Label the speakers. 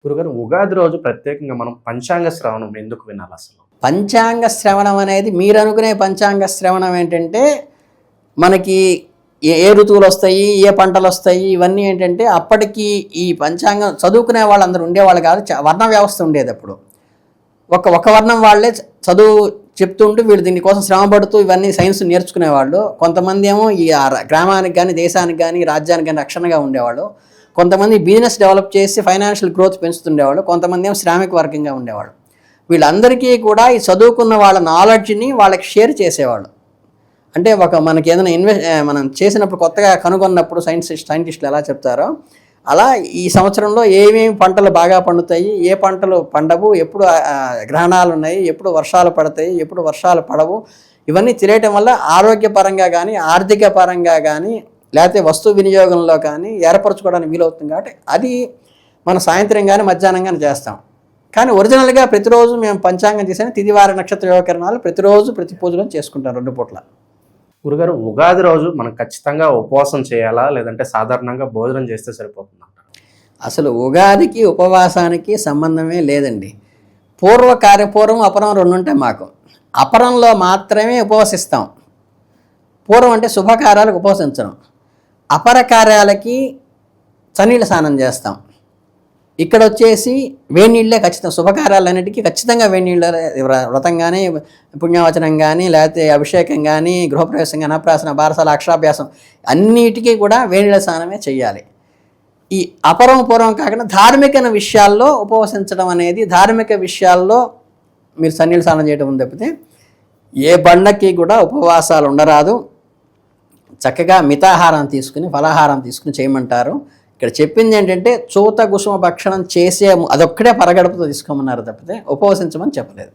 Speaker 1: గురుగారు ఉగాది రోజు ప్రత్యేకంగా మనం పంచాంగ శ్రవణం ఎందుకు వినాలి అసలు?
Speaker 2: పంచాంగ శ్రవణం అనేది మీరు అనుకునే పంచాంగ శ్రవణం ఏంటంటే మనకి ఏ ఏ ఋతువులు వస్తాయి, ఏ పంటలు వస్తాయి, ఇవన్నీ ఏంటంటే అప్పటికి ఈ పంచాంగం చదువుకునే వాళ్ళందరూ ఉండేవాళ్ళు కాదు. వర్ణ వ్యవస్థ ఉండేది అప్పుడు. ఒక వర్ణం వాళ్ళే చదువు చెప్తుంటూ వీళ్ళు దీనికోసం శ్రమ పడుతూ ఇవన్నీ సైన్స్ నేర్చుకునేవాళ్ళు. కొంతమంది ఏమో ఈ గ్రామానికి కానీ, దేశానికి కానీ, రాజ్యానికి కానీ రక్షణగా ఉండేవాళ్ళు. కొంతమంది బిజినెస్ డెవలప్ చేసి ఫైనాన్షియల్ గ్రోత్ పెంచుతుండేవాళ్ళు. కొంతమంది ఏమో శ్రామిక వర్గంగా ఉండేవాళ్ళు. వీళ్ళందరికీ కూడా ఈ చదువుకున్న వాళ్ళ నాలెడ్జ్ని వాళ్ళకి షేర్ చేసేవాళ్ళు. అంటే మనకి ఏదైనా మనం చేసినప్పుడు కొత్తగా కనుగొన్నప్పుడు సైంటిస్టులు ఎలా చెప్తారో అలా ఈ సంవత్సరంలో ఏమేమి పంటలు బాగా పండుతాయి, ఏ పంటలు పండవు, ఎప్పుడు గ్రహణాలు ఉన్నాయి, ఎప్పుడు వర్షాలు పడతాయి, ఎప్పుడు వర్షాలు పడవు, ఇవన్నీ తెలియటం వల్ల ఆరోగ్యపరంగా కానీ, ఆర్థిక పరంగా కానీ, లేకపోతే వస్తు వినియోగంలో కానీ ఏర్పరచుకోవడానికి వీలవుతుంది. కాబట్టి అది మనం సాయంత్రం కానీ మధ్యాహ్నం కానీ చేస్తాం. కానీ ఒరిజినల్గా ప్రతిరోజు మేము పంచాంగం చేసిన తిదివార నక్షత్ర యోగకరణాలు ప్రతిరోజు ప్రతి పూజలో చేసుకుంటాం 2 పూట్ల.
Speaker 1: గురుగారు ఉగాది రోజు మనం ఖచ్చితంగా ఉపవాసం చేయాలా, లేదంటే సాధారణంగా భోజనం చేస్తే సరిపోతుందా?
Speaker 2: అసలు ఉగాదికి ఉపవాసానికి సంబంధమే లేదండి. పూర్వం అపరం 2 ఉంటాయి మాకు. అపరంలో మాత్రమే ఉపవసిస్తాం. పూర్వం అంటే శుభకార్యాలకు ఉపవసించడం, అపర కార్యాలకి చన్నీళ్ళ స్నానం చేస్తాం. ఇక్కడ వచ్చేసి వేడినీళ్ళే ఖచ్చితంగా, శుభకార్యాలన్నిటికీ ఖచ్చితంగా వేడినీళ్ళ వ్రతం కానీ, పుణ్యవచనం కానీ, లేకపోతే అభిషేకం కానీ, గృహప్రవేశం కానీ, అన్నప్రాసన, బారసాల, అక్షరాభ్యాసం అన్నిటికీ కూడా వేడినీళ్ళ స్నానమే చేయాలి. ఈ పూర్వం కాకుండా ధార్మిక విషయాల్లో ఉపవసించడం అనేది, ధార్మిక విషయాల్లో మీరు చన్నీళ్ళ స్నానం చేయడం ఉంది తప్పితే ఏ బండకి కూడా ఉపవాసాలు ఉండరాదు. చక్కగా మితాహారం తీసుకుని, ఫలాహారం తీసుకుని చేయమంటారు. ఇక్కడ చెప్పింది ఏంటంటే చూత కుసుమ భక్షణం చేసే అదొక్కడే పరగడుపుతో తీసుకోమన్నారు తప్పితే ఉపవసించమని చెప్పలేదు.